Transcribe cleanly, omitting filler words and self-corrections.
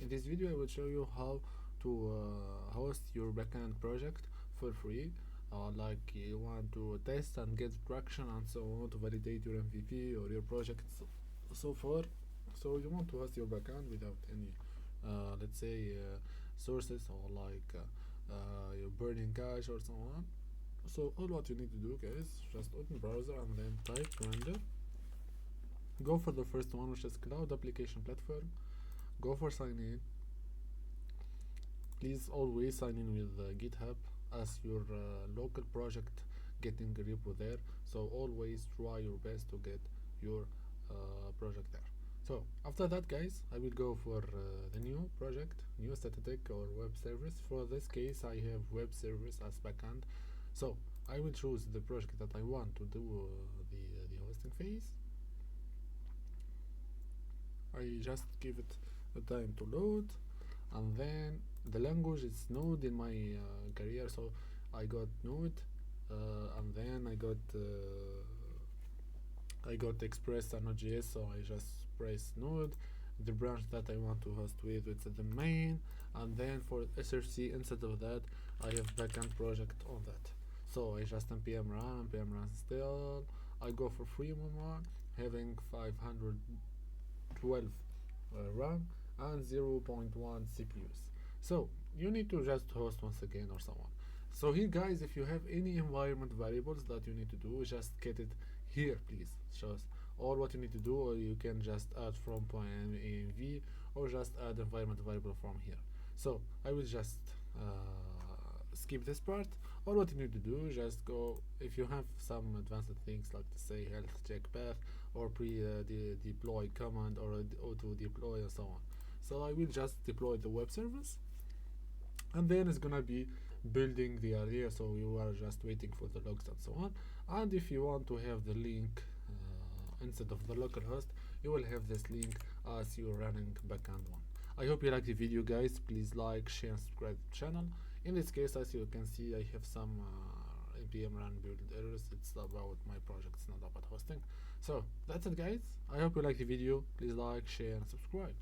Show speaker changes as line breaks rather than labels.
In this video I will show you how to host your backend project for free. Like you want to test and get traction and so on, to validate your MVP or your project so far. So you want to host your backend without any let's say sources, or like your burning cache or so on. So all what you need to do, guys, just open browser and then type render. Go for the first one, which is cloud application platform. Go for sign in. Please always sign in with GitHub as your local project getting a repo there. So always try your best to get your project there. So after that, guys, I will go for the new project, new static or web service. For this case, I have web service as backend. So I will choose the project that I want to do the hosting phase. I just give it the time to load, and then the language is Node in my career, so I got Node, and then I got Express and Node.js, so I just press Node. The branch that I want to host with, it's the main, and then for SRC, instead of that, I have backend project on that. So I just npm run install. I go for freemium one, having 512 RAM and 0.1 CPUs. So you need to just host once again or so on. So here, guys, if you have any environment variables that you need to do, just get it here, please. Just all what you need to do, or you can just add from point env, or just add environment variable from here. So I will just skip this part. All what you need to do, just go, if you have some advanced things like to say health check path or deploy command or auto deploy and so on. So I will just deploy the web service, and then it's gonna be building the area, so you are just waiting for the logs and so on. And if you want to have the link instead of the local host, you will have this link as you're running backend one. I hope you like the video, guys. Please like, share, and subscribe to the channel. In this case, as you can see, I have some npm run build errors. It's about my project, it's not about hosting. So that's it, guys. I hope you like the video. Please like, share, and subscribe.